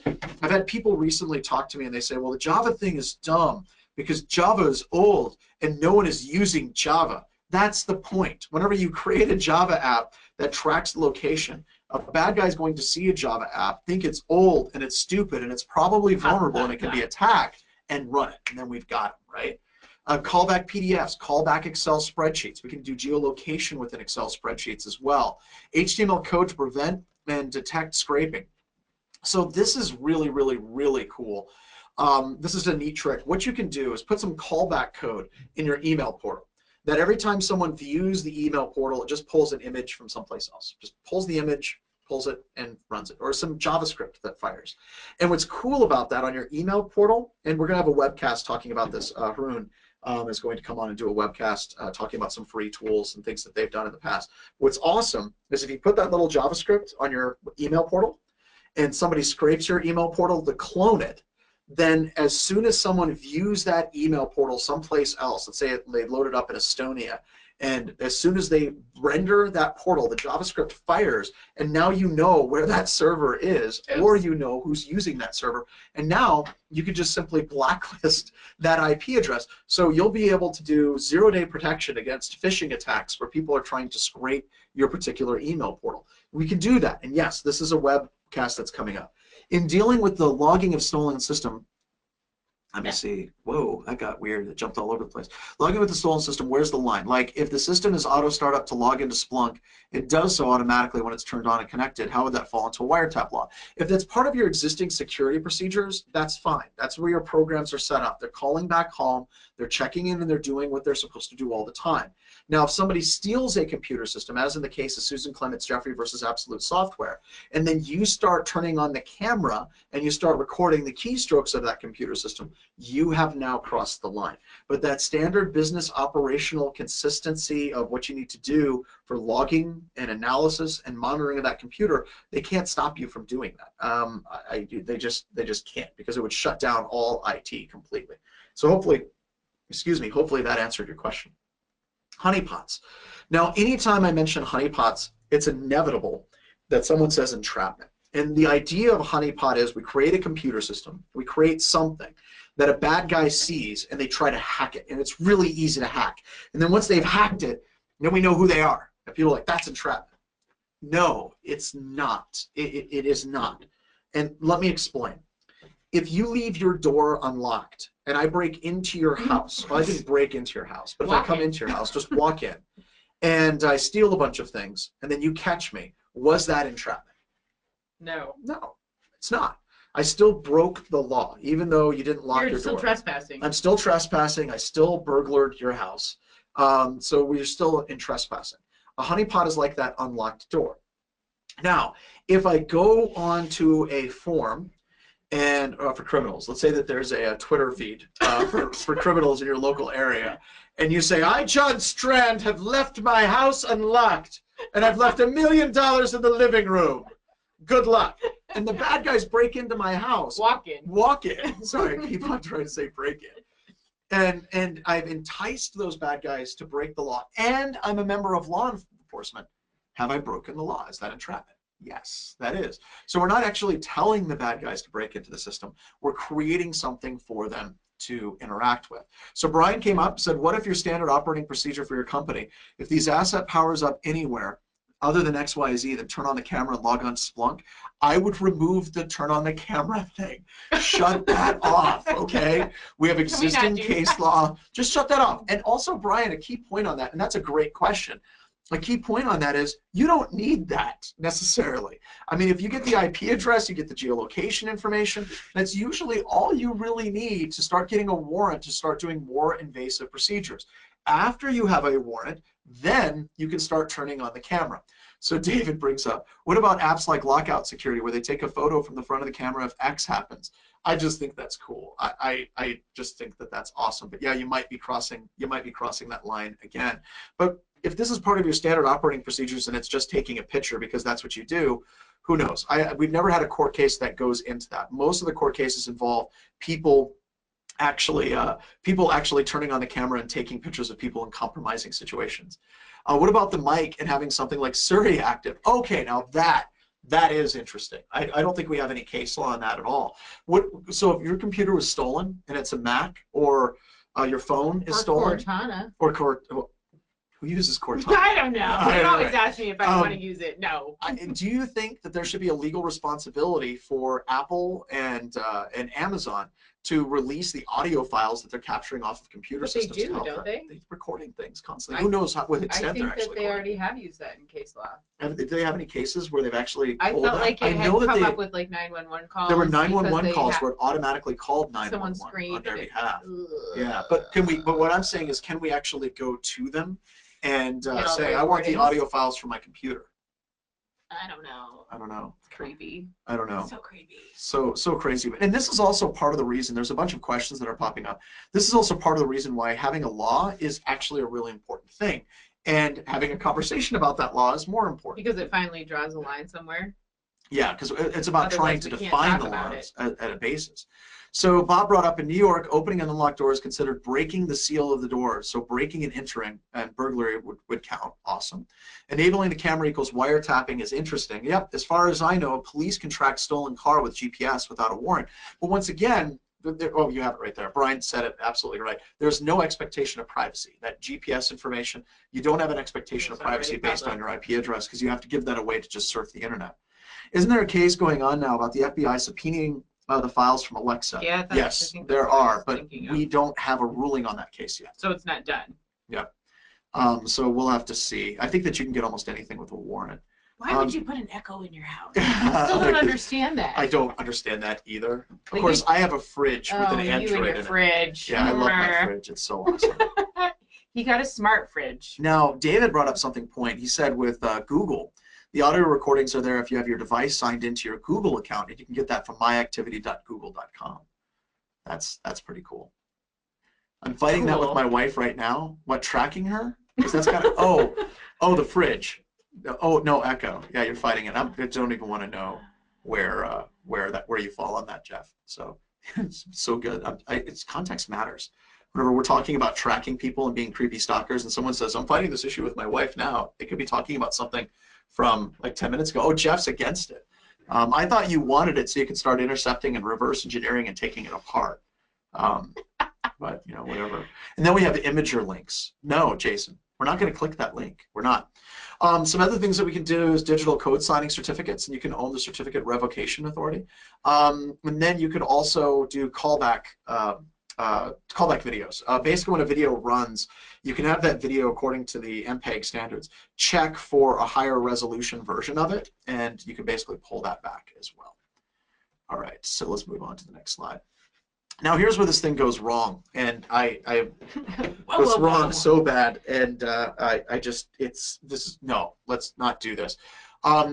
A: I've had people recently talk to me and they say, well, the Java thing is dumb because Java is old and no one is using Java. That's the point. Whenever you create a Java app that tracks the location, a bad guy's going to see a Java app, think it's old and it's stupid and it's probably vulnerable and it can be attacked, and run it. And then we've got them, right? Callback PDFs, callback Excel spreadsheets. We can do geolocation within Excel spreadsheets as well. HTML code to prevent and detect scraping. So this is really, really, really cool. This is a neat trick. What you can do is put some callback code in your email portal that every time someone views the email portal, it just pulls an image from someplace else. Just pulls the image, pulls it, and runs it, or some JavaScript that fires. And what's cool about that on your email portal, and we're going to have a webcast talking about this, Haroon is going to come on and do a webcast talking about some free tools and things that they've done in the past. What's awesome is if you put that little JavaScript on your email portal and somebody scrapes your email portal to clone it, then as soon as someone views that email portal someplace else, let's say they load it up in Estonia, and as soon as they render that portal, the JavaScript fires, and now you know where that server is, or you know who's using that server, and now you can just simply blacklist that IP address. So you'll be able to do zero-day protection against phishing attacks where people are trying to scrape your particular email portal. We can do that, and yes, this is a webcast that's coming up. In dealing with the logging of stolen system, let me see. Whoa, that got weird. It jumped all over the place. Logging with the stolen system, where's the line? Like, if the system is auto startup to log into Splunk, it does so automatically when it's turned on and connected. How would that fall into a wiretap law? If that's part of your existing security procedures, that's fine. That's where your programs are set up. They're calling back home, they're checking in, and they're doing what they're supposed to do all the time. Now, if somebody steals a computer system, as in the case of Susan Clements Jeffrey versus Absolute Software, and then you start turning on the camera and you start recording the keystrokes of that computer system, you have now crossed the line. But that standard business operational consistency of what you need to do for logging and analysis and monitoring of that computer, they can't stop you from doing that. They just can't, because it would shut down all IT completely. So hopefully, hopefully that answered your question. Honeypots. Now, anytime I mention honeypots, it's inevitable that someone says entrapment. And the idea of a honeypot is we create a computer system, we create something that a bad guy sees, and they try to hack it. And it's really easy to hack. And then once they've hacked it, then we know who they are. And people are like, that's entrapment. No, it's not. It is not. And let me explain. If you leave your door unlocked and I break into your house, well, I didn't break into your house, but if I come into your house, just walk in, and I steal a bunch of things, and then you catch me, was that entrapment?
B: No.
A: No, it's not. I still broke the law, even though you didn't lock your door.
B: You're still trespassing.
A: I'm still trespassing. I still burglared your house. So we're still in trespassing. A honeypot is like that unlocked door. Now, if I go onto a form and for criminals, let's say that there's a Twitter feed for criminals in your local area, and you say, I, John Strand, have left my house unlocked, and I've left $1 million in the living room. Good luck. And the bad guys break into my house.
B: Walk in.
A: Walk in. Sorry, I keep on trying to say break in. And I've enticed those bad guys to break the law. And I'm a member of law enforcement. Have I broken the law? Is that entrapment? Yes, that is. So we're not actually telling the bad guys to break into the system. We're creating something for them to interact with. So Brian came up and said, what if your standard operating procedure for your company, if these asset powers up anywhere other than XYZ, then turn on the camera and log on Splunk, I would remove the turn on the camera thing. Shut that off, okay? We have existing case law. Just shut that off. And also, Brian, a key point on that, and that's a great question. A key point on that is you don't need that necessarily. I mean, if you get the IP address, you get the geolocation information, that's usually all you really need to start getting a warrant to start doing more invasive procedures. After you have a warrant, then you can start turning on the camera. So David brings up, what about apps like Lockout Security where they take a photo from the front of the camera if X happens? I just think that's cool. I just think that that's awesome. But yeah, you might be crossing that line again. But if this is part of your standard operating procedures and it's just taking a picture because that's what you do, who knows? We've never had a court case that goes into that. Most of the court cases involve people actually turning on the camera and taking pictures of people in compromising situations. What about the mic and having something like Siri active? Okay, now that is interesting. I don't think we have any case law on that at all. So if your computer was stolen and it's a Mac, or your phone is stolen,
B: Cortana.
A: Who uses Cortana?
B: I don't know. You always ask me if I want to use it. No.
A: Do you think that there should be a legal responsibility for Apple and Amazon to release the audio files that they're capturing off of computer systems?
B: They do, don't they?
A: They're recording things constantly. Who knows what extent they're actually
B: I think that they already have used that in case law.
A: Do they have any cases where they've actually
B: I felt like it had come up with like 911 calls.
A: There were 911 calls where it automatically called 911
B: on
A: their behalf. Yeah, but but what I'm saying is, can we actually go to them and say, I want the audio files from my computer?
B: I don't know. It's creepy.
A: I don't know.
B: So creepy.
A: So crazy. And this is also part of the reason, there's a bunch of questions that are popping up. This is also part of the reason why having a law is actually a really important thing. And having a conversation about that law is more important.
B: Because it finally draws a line somewhere?
A: Yeah, because it's about trying to define the laws at a basis. So Bob brought up, in New York, opening an unlocked door is considered breaking the seal of the door. So breaking and entering and burglary would count. Awesome. Enabling the camera equals wiretapping is interesting. Yep, as far as I know, police can track stolen car with GPS without a warrant. But once again, oh, you have it right there. Brian said it absolutely right. There's no expectation of privacy. That GPS information, you don't have an expectation of privacy based on your IP address, because you have to give that away to just surf the internet. Isn't there a case going on now about the FBI subpoenaing the files from Alexa?
B: Yeah,
A: yes, there are, but we don't have a ruling on that case yet.
B: So it's not done.
A: Yeah. So we'll have to see. I think that you can get almost anything with a warrant.
B: Why would you put an echo in your house? I still don't understand that.
A: I don't understand that either. Of course, I have a fridge with an Android in it.
B: Fridge.
A: Yeah, I love my fridge. It's so awesome.
B: He got a smart fridge.
A: Now, David brought up something point. He said with Google, the audio recordings are there if you have your device signed into your Google account, and you can get that from myactivity.google.com. That's pretty cool. I'm fighting that with my wife right now. What, tracking her? Because that's got to, oh, the fridge. Oh, no, Echo. Yeah, you're fighting it. I don't even want to know where you fall on that, Jeff. So it's so good. It's context matters. Whenever we're talking about tracking people and being creepy stalkers, and someone says, I'm fighting this issue with my wife now, they could be talking about something from like 10 minutes ago. Oh, Jeff's against it. I thought you wanted it so you could start intercepting and reverse engineering and taking it apart. But, you know, whatever. And then we have imager links. No, Jason, we're not going to click that link. We're not. Some other things that we can do is digital code signing certificates, and you can own the certificate revocation authority. And then you could also do callback videos. Basically, when a video runs, you can have that video, according to the MPEG standards, check for a higher resolution version of it, and you can basically pull that back as well. All right, so let's move on to the next slide. Now here's where this thing goes wrong, and I goes wrong so bad, and no, let's not do this.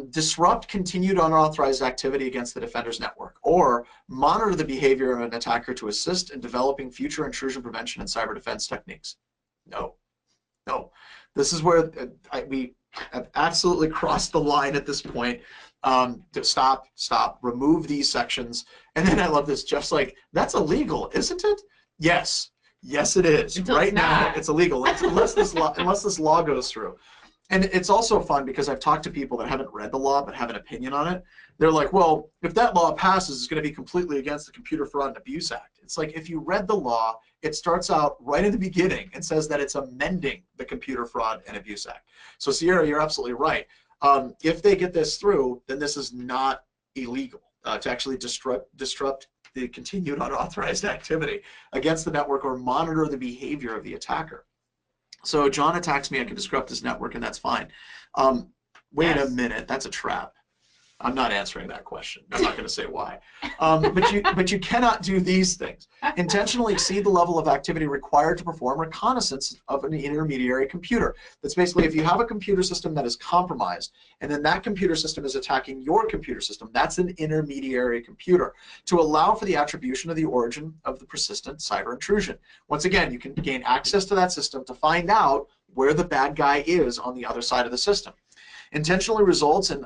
A: Disrupt continued unauthorized activity against the defender's network, or monitor the behavior of an attacker to assist in developing future intrusion prevention and cyber defense techniques. No, no. This is where we have absolutely crossed the line at this point. Stop, remove these sections. And then I love this, Jeff's like, that's illegal, isn't it? Yes, it is.
B: Until
A: right
B: it's
A: now,
B: not.
A: it's illegal unless this law goes through. And it's also fun because I've talked to people that haven't read the law but have an opinion on it. They're like, well, if that law passes, it's going to be completely against the Computer Fraud and Abuse Act. It's like, if you read the law, it starts out right in the beginning and says that it's amending the Computer Fraud and Abuse Act. So Sierra, you're absolutely right. If they get this through, then this is not illegal to actually disrupt the continued unauthorized activity against the network or monitor the behavior of the attacker. So John attacks me, I can disrupt his network, and that's fine. Wait a minute, that's a trap. I'm not answering that question. I'm not going to say why. But you cannot do these things. Intentionally exceed the level of activity required to perform reconnaissance of an intermediary computer. That's basically, if you have a computer system that is compromised, and then that computer system is attacking your computer system, that's an intermediary computer, to allow for the attribution of the origin of the persistent cyber intrusion. Once again, you can gain access to that system to find out where the bad guy is on the other side of the system. Intentionally results in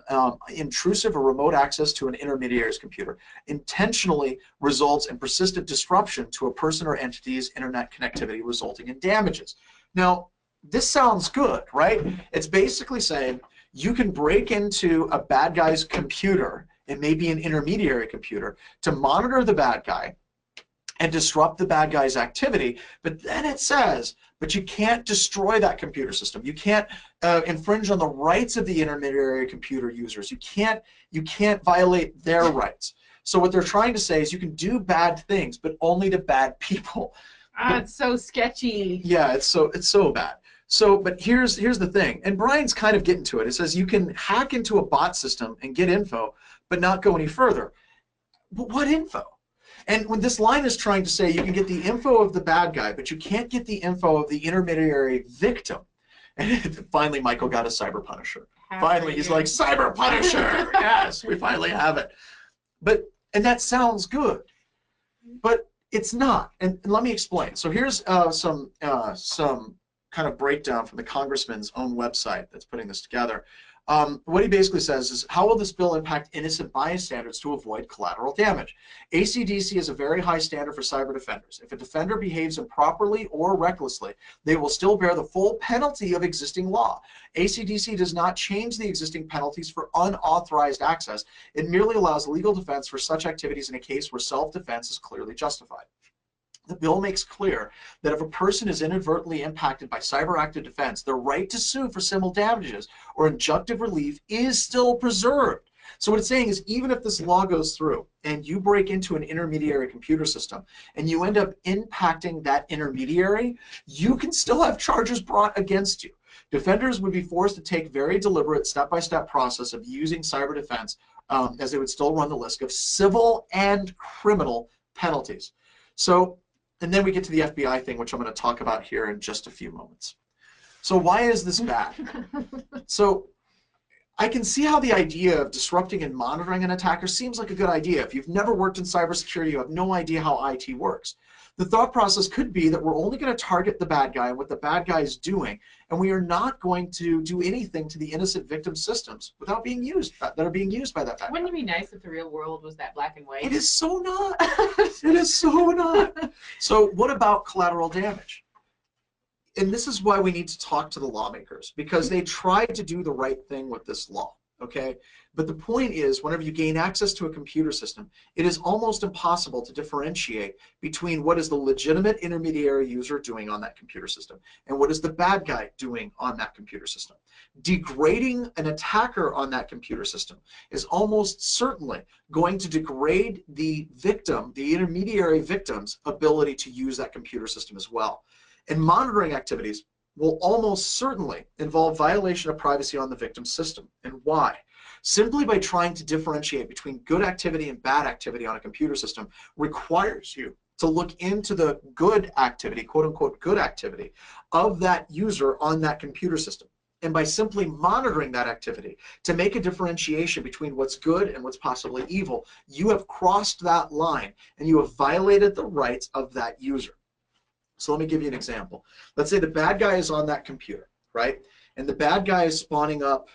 A: intrusive or remote access to an intermediary's computer. Intentionally results in persistent disruption to a person or entity's internet connectivity, resulting in damages. Now, this sounds good, right? It's basically saying you can break into a bad guy's computer, it may be an intermediary computer, to monitor the bad guy and disrupt the bad guy's activity, but then it says, but you can't destroy that computer system. You can't infringe on the rights of the intermediary computer users. You can't violate their rights. So what they're trying to say is you can do bad things, but only to bad people.
B: It's so sketchy.
A: Yeah, it's so bad. So, but here's the thing, and Brian's kind of getting to it. It says you can hack into a bot system and get info, but not go any further. But what info? And when this line is trying to say you can get the info of the bad guy, but you can't get the info of the intermediary victim. And finally, Michael got a cyber punisher. Finally, he's like, cyber punisher. Yes, we finally have it. And that sounds good, but it's not. And let me explain. So here's some kind of breakdown from the congressman's own website that's putting this together. What he basically says is, how will this bill impact innocent bystanders to avoid collateral damage? ACDC is a very high standard for cyber defenders. If a defender behaves improperly or recklessly, they will still bear the full penalty of existing law. ACDC does not change the existing penalties for unauthorized access. It merely allows legal defense for such activities in a case where self-defense is clearly justified. The bill makes clear that if a person is inadvertently impacted by cyber-active defense, the right to sue for civil damages or injunctive relief is still preserved. So what it's saying is, even if this law goes through and you break into an intermediary computer system and you end up impacting that intermediary, you can still have charges brought against you. Defenders would be forced to take very deliberate step-by-step process of using cyber defense, as they would still run the risk of civil and criminal penalties. So, and then we get to the FBI thing, which I'm going to talk about here in just a few moments. So why is this bad? So I can see how the idea of disrupting and monitoring an attacker seems like a good idea. If you've never worked in cybersecurity, you have no idea how IT works. The thought process could be that we're only going to target the bad guy and what the bad guy is doing, and we are not going to do anything to the innocent victim systems without being used, that are being used by that bad guy.
B: Wouldn't it be nice if the real world was that black and white?
A: It is so not. It is so not. So what about collateral damage? And this is why we need to talk to the lawmakers, because they tried to do the right thing with this law, okay? But the point is, whenever you gain access to a computer system, it is almost impossible to differentiate between what is the legitimate intermediary user doing on that computer system and what is the bad guy doing on that computer system. Degrading an attacker on that computer system is almost certainly going to degrade the victim, the intermediary victim's ability to use that computer system as well. And monitoring activities will almost certainly involve violation of privacy on the victim's system. And why? Simply by trying to differentiate between good activity and bad activity on a computer system requires you to look into the good activity, quote unquote good activity, of that user on that computer system. And by simply monitoring that activity to make a differentiation between what's good and what's possibly evil, you have crossed that line and you have violated the rights of that user. So let me give you an example. Let's say the bad guy is on that computer, right? And the bad guy is spawning up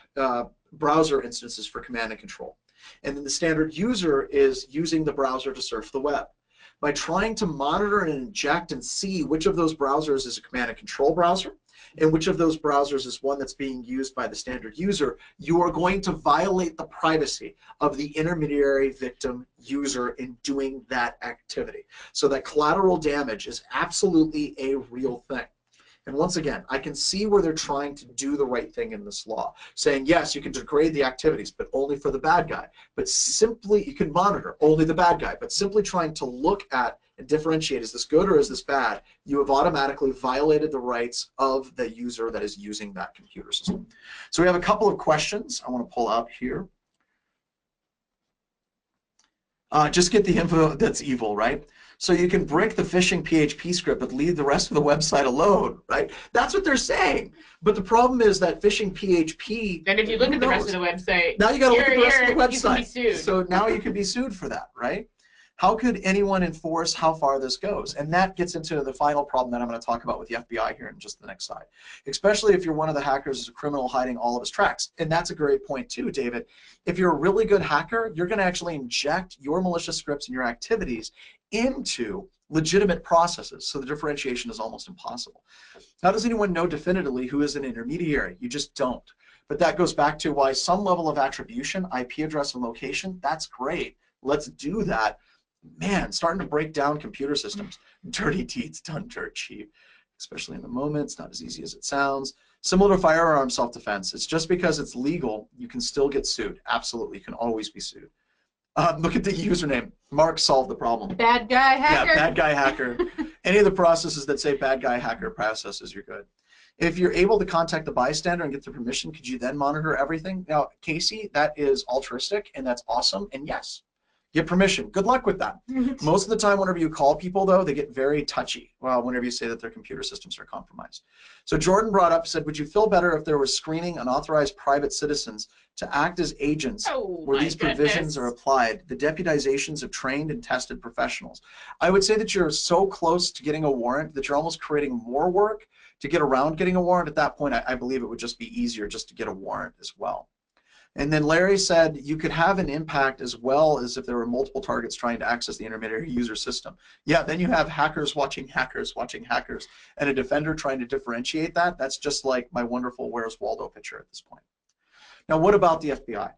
A: browser instances for command and control. And then the standard user is using the browser to surf the web. By trying to monitor and inject and see which of those browsers is a command and control browser and which of those browsers is one that's being used by the standard user, you are going to violate the privacy of the intermediary victim user in doing that activity. So that collateral damage is absolutely a real thing. And once again, I can see where they're trying to do the right thing in this law, saying, yes, you can degrade the activities, but only for the bad guy. But simply, you can monitor only the bad guy. But simply trying to look at and differentiate, is this good or is this bad, you have automatically violated the rights of the user that is using that computer system. So we have a couple of questions I want to pull out here. Just get the info that's evil, right? So you can break the phishing PHP script but leave the rest of the website alone, right? That's what they're saying. But the problem is that phishing PHP.
B: Then if you look at the rest of the website,
A: now you got to look at the rest of the website.
B: You can be sued.
A: So now you can be sued for that, right? How could anyone enforce how far this goes? And that gets into the final problem that I'm going to talk about with the FBI here in just the next slide. Especially if you're one of the hackers who's a criminal hiding all of his tracks. And that's a great point too, David. If you're a really good hacker, you're going to actually inject your malicious scripts and your activities into legitimate processes. So the differentiation is almost impossible. How does anyone know definitively who is an intermediary? You just don't. But that goes back to why some level of attribution, IP address and location, that's great. Let's do that. Man, starting to break down computer systems. Dirty deeds done dirt cheap, especially in the moment. It's not as easy as it sounds. Similar to firearm self-defense, it's just because it's legal, you can still get sued. Absolutely, you can always be sued. Look at the username. Mark solved the problem.
B: Bad guy hacker.
A: Yeah, bad guy hacker. Any of the processes that say bad guy hacker processes, you're good. If you're able to contact the bystander and get the permission, could you then monitor everything? Now, Casey, that is altruistic and that's awesome. And yes, get permission. Good luck with that. Most of the time, whenever you call people, though, they get very touchy whenever you say that their computer systems are compromised. So Jordan brought up, said, would you feel better if there was screening unauthorized private citizens to act as agents where these provisions are applied, the deputizations of trained and tested professionals? I would say that you're so close to getting a warrant that you're almost creating more work to get around getting a warrant. At that point, I believe it would just be easier just to get a warrant as well. And then Larry said you could have an impact as well as if there were multiple targets trying to access the intermediary user system. Yeah, then you have hackers watching hackers, and a defender trying to differentiate that. That's just like my wonderful Where's Waldo picture at this point. Now, what about the FBI?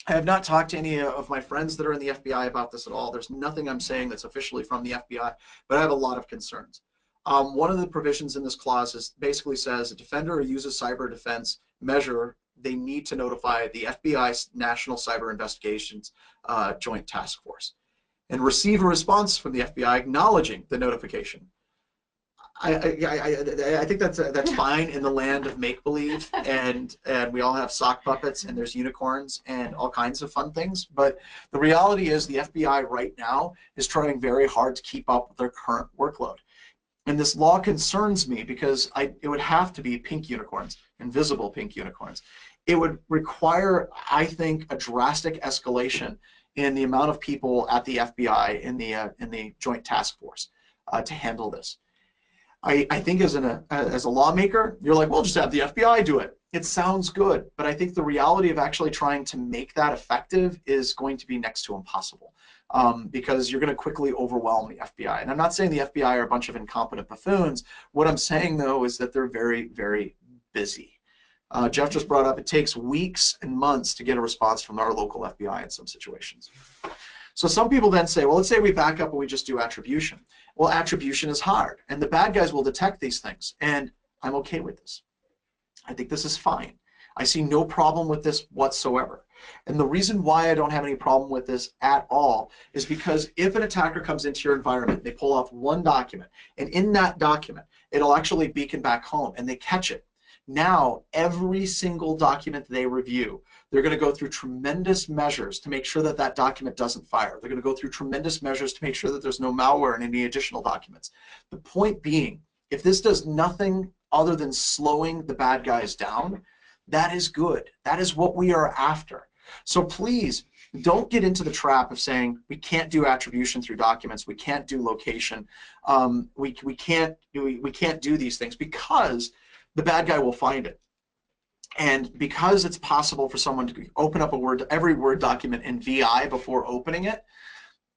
A: I have not talked to any of my friends that are in the FBI about this at all. There's nothing I'm saying that's officially from the FBI, but I have a lot of concerns. One of the provisions in this clause basically says a defender who uses cyber defense measure, they need to notify the FBI's National Cyber Investigations Joint Task Force and receive a response from the FBI acknowledging the notification. I think that's fine in the land of make-believe, and we all have sock puppets and there's unicorns and all kinds of fun things. But the reality is the FBI right now is trying very hard to keep up with their current workload. And this law concerns me because it would have to be pink unicorns, invisible pink unicorns. It would require, I think, a drastic escalation in the amount of people at the FBI in the Joint Task Force to handle this. I think as a lawmaker, you're like, well, just have the FBI do it. It sounds good, but I think the reality of actually trying to make that effective is going to be next to impossible. Because you're going to quickly overwhelm the FBI. And I'm not saying the FBI are a bunch of incompetent buffoons. What I'm saying, though, is that they're very, very busy. Jeff just brought up it takes weeks and months to get a response from our local FBI in some situations. So some people then say, well, let's say we back up and we just do attribution. Well, attribution is hard, and the bad guys will detect these things, and I'm okay with this. I think this is fine. I see no problem with this whatsoever. And the reason why I don't have any problem with this at all is because if an attacker comes into your environment, they pull off one document, and in that document, it'll actually beacon back home, and they catch it. Now, every single document they review, they're going to go through tremendous measures to make sure that that document doesn't fire. They're going to go through tremendous measures to make sure that there's no malware in any additional documents. The point being, if this does nothing other than slowing the bad guys down, that is good. That is what we are after. So please, don't get into the trap of saying we can't do attribution through documents, we can't do location, we can't do these things, because the bad guy will find it. And because it's possible for someone to open up every Word document in VI before opening it,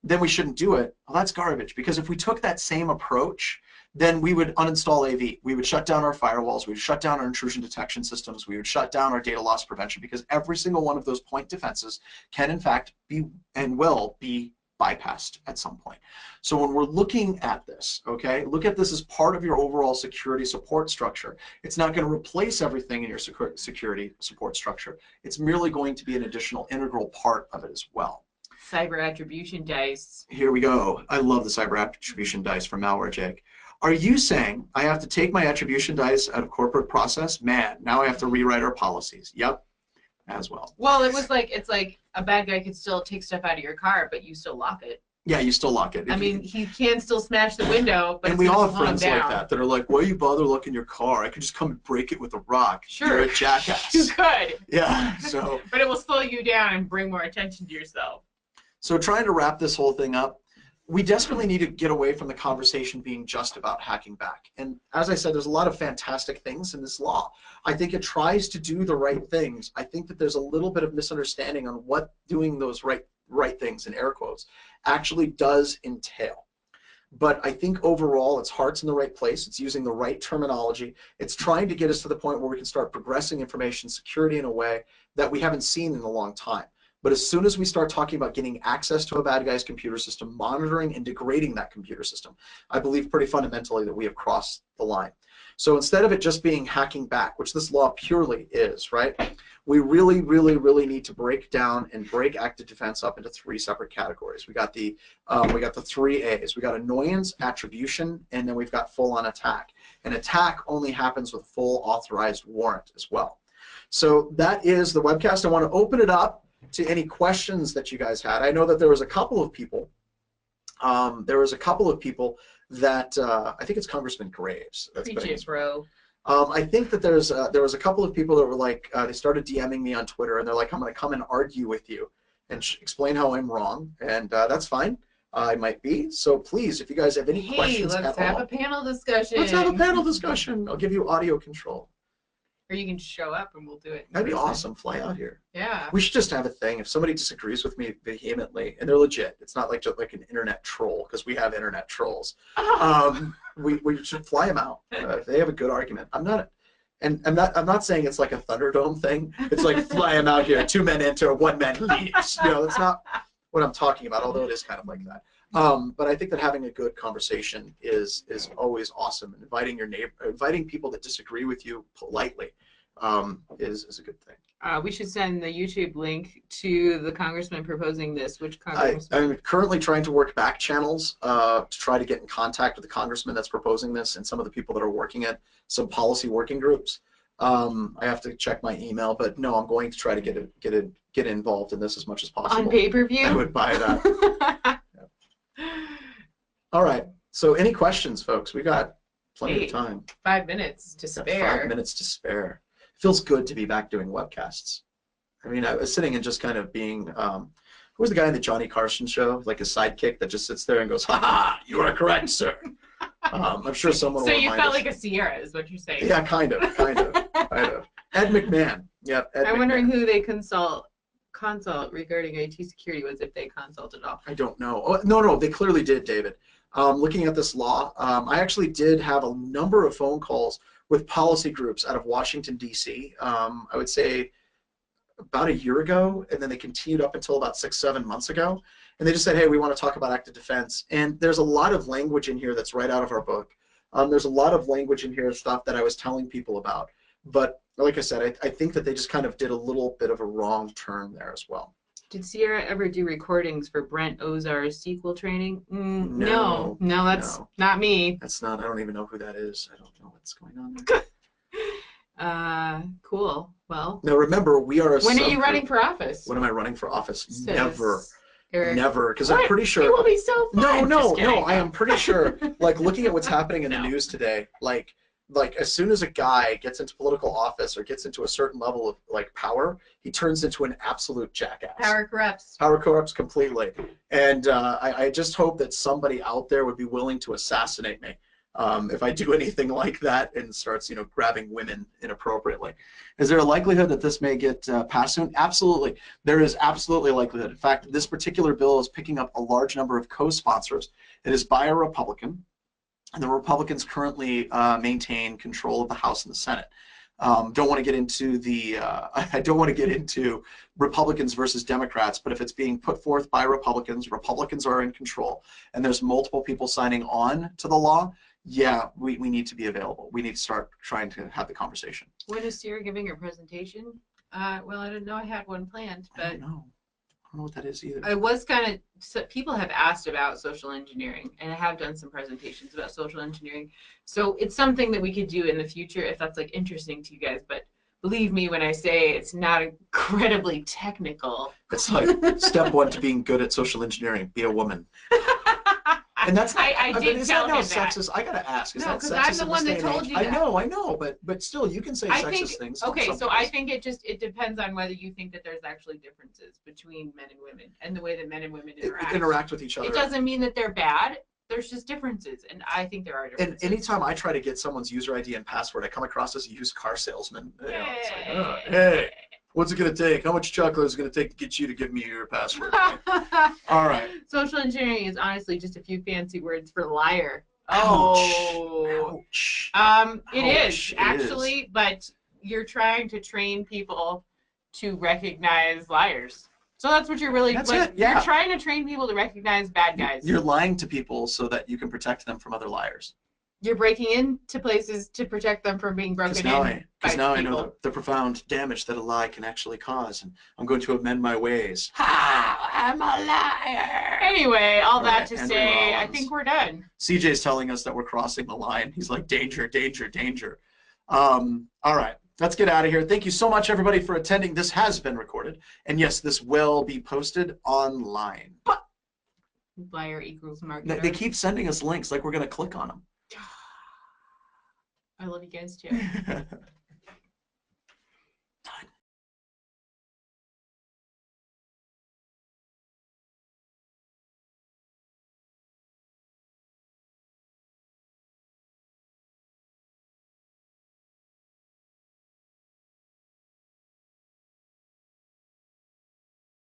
A: then we shouldn't do it. Well, that's garbage, because if we took that same approach, then we would uninstall AV. We would shut down our firewalls. We would shut down our intrusion detection systems. We would shut down our data loss prevention, because every single one of those point defenses can, in fact, be and will be bypassed at some point. So when we're looking at this, okay, look at this as part of your overall security support structure. It's not going to replace everything in your security support structure. It's merely going to be an additional integral part of it as well.
B: Cyber attribution dice.
A: Here we go. I love the cyber attribution dice from Malware, Jake. Are you saying I have to take my attribution dice out of corporate process? Man, now I have to rewrite our policies. Yep, as well.
B: Well, it's like a bad guy could still take stuff out of your car, but you still lock it.
A: Yeah, you still lock it.
B: I mean, he can still smash the window, but
A: and we all have friends like that are like, why you bother locking your car? I could just come and break it with a rock.
B: Sure.
A: You're a jackass.
B: You could.
A: Yeah, so.
B: But it will slow you down and bring more attention to yourself.
A: So trying to wrap this whole thing up, we desperately need to get away from the conversation being just about hacking back. And as I said, there's a lot of fantastic things in this law. I think it tries to do the right things. I think that there's a little bit of misunderstanding on what doing those right things, in air quotes, actually does entail. But I think overall its heart's in the right place. It's using the right terminology. It's trying to get us to the point where we can start progressing information security in a way that we haven't seen in a long time. But as soon as we start talking about getting access to a bad guy's computer system, monitoring and degrading that computer system, I believe pretty fundamentally that we have crossed the line. So instead of it just being hacking back, which this law purely is, right, we really, really, really need to break down and break active defense up into 3 separate categories. We got the 3 A's. We got annoyance, attribution, and then we've got full-on attack. An attack only happens with full authorized warrant as well. So that is the webcast. I want to open it up to any questions that you guys had. I know that there was a couple of people. That I think it's Congressman Graves. That's
B: Preach it, bro.
A: I think that there was a couple of people that were like, they started DMing me on Twitter, and they're like, I'm going to come and argue with you and explain how I'm wrong, and that's fine. I might be. So please, if you guys have any questions at all.
B: Let's have a panel discussion.
A: Let's have a panel discussion. I'll give you audio control.
B: Or you can show up and we'll do it.
A: That'd be awesome. Fly out here.
B: Yeah.
A: We should just have a thing. If somebody disagrees with me vehemently, and they're legit, it's not like just like an internet troll, because we have internet trolls. We should fly them out. If they have a good argument. I'm not saying it's like a Thunderdome thing. It's like fly them out here. 2 men enter, 1 man leaves. You know, that's not what I'm talking about. Although it is kind of like that. But I think that having a good conversation is always awesome. And inviting people that disagree with you politely is a good thing.
B: We should send the YouTube link to the congressman proposing this. Which congressman?
A: I'm currently trying to work back channels to try to get in contact with the congressman that's proposing this and some of the people that are working at some policy working groups. I have to check my email, but no, I'm going to try to get involved in this as much as possible.
B: On pay-per-view?
A: I would buy that. All right. So any questions, folks? We got plenty of time.
B: 5 minutes to spare.
A: 5 minutes to spare. It feels good to be back doing webcasts. I mean, I was sitting and just kind of being, who was the guy in the Johnny Carson show, like a sidekick that just sits there and goes, "Ha ha, you are correct, sir." I'm sure someone will remind us.
B: So you felt like a Sierra, is what you're saying?
A: Yeah, kind of. Ed McMahon. Yeah, Ed
B: I'm
A: McMahon.
B: wondering who they consult regarding IT security was, if they consulted off.
A: I don't know. Oh, no, they clearly did, David. Looking at this law, I actually did have a number of phone calls with policy groups out of Washington, D.C. I would say about a year ago, and then they continued up until about 6-7 months ago. And they just said, hey, we want to talk about active defense. And there's a lot of language in here that's right out of our book. There's a lot of language in here, stuff that I was telling people about. But like I said, I think that they just kind of did a little bit of a wrong turn there as well.
B: Did Sierra ever do recordings for Brent Ozar's sequel training?
A: No,
B: that's not me.
A: That's not. I don't even know who that is. I don't know what's going on there.
B: Cool. Well,
A: Now remember, we are a
B: when are you
A: subgroup.
B: running for office?
A: When am I running for office?
B: Says Eric.
A: Never, because
B: What?
A: I'm pretty sure.
B: It will be so fun.
A: No. I am pretty sure. Like looking at what's happening in the
B: No.
A: news today, like as soon as a guy gets into political office or gets into a certain level of like power, he turns into an absolute jackass.
B: Power corrupts.
A: Power corrupts completely. And I just hope that somebody out there would be willing to assassinate me if I do anything like that and starts, you know, grabbing women inappropriately. Is there a likelihood that this may get passed soon? Absolutely. There is absolutely a likelihood. In fact, this particular bill is picking up a large number of co-sponsors. It is by a Republican, and the Republicans currently maintain control of the House and the Senate. Don't want to get into the I don't want to get into Republicans versus Democrats, but if it's being put forth by Republicans, Republicans are in control, and there's multiple people signing on to the law. Yeah, we need to be available. We need to start trying to have the conversation.
B: When is Sierra giving her presentation? Well, I didn't know I had one planned, but
A: I don't know what that is either.
B: I was kind of, so people have asked about social engineering, and I have done some presentations about social engineering. So it's something that we could do in the future if that's like interesting to you guys. But believe me when I say it's not incredibly technical.
A: It's like step one to being good at social engineering: be a woman. And that's
B: I did
A: is
B: tell
A: that now
B: him that.
A: sexist? I gotta ask. Is
B: No,
A: that
B: because
A: sexist
B: I'm the
A: in
B: one
A: this
B: that
A: day and
B: told
A: age?
B: you that.
A: I know, but still, you can say
B: I
A: sexist
B: think,
A: things.
B: okay,
A: on
B: so
A: some
B: I
A: things.
B: think it depends on whether you think that there's actually differences between men and women and the way that men and women
A: interact with each other.
B: It doesn't mean that they're bad. There's just differences, and I think there are differences.
A: And anytime I try to get someone's user ID and password, I come across as a used car salesman. You know, it's like, oh, hey, what's it gonna take? How much chocolate is it gonna take to get you to give me your password? All right.
B: Social engineering is honestly just a few fancy words for liar.
A: Ouch.
B: It is actually, but you're trying to train people to recognize liars. So that's what you're really.
A: That's it. Yeah.
B: You're trying to train people to recognize bad guys.
A: You're lying to people so that you can protect them from other liars.
B: You're breaking into places to protect them from being broken in.
A: Because now I know the profound damage that a lie can actually cause, and I'm going to amend my ways. Ha! I'm a liar.
B: Anyway, all that
A: right,
B: to
A: Henry
B: say,
A: Rollins.
B: I think we're done.
A: CJ's telling us that we're crossing the line. He's like, danger, danger, danger. All right, let's get out of here. Thank you so much, everybody, for attending. This has been recorded, and yes, this will be posted online.
B: Liar equals marketer.
A: They keep sending us links like we're going to click on them.
B: I love you guys too.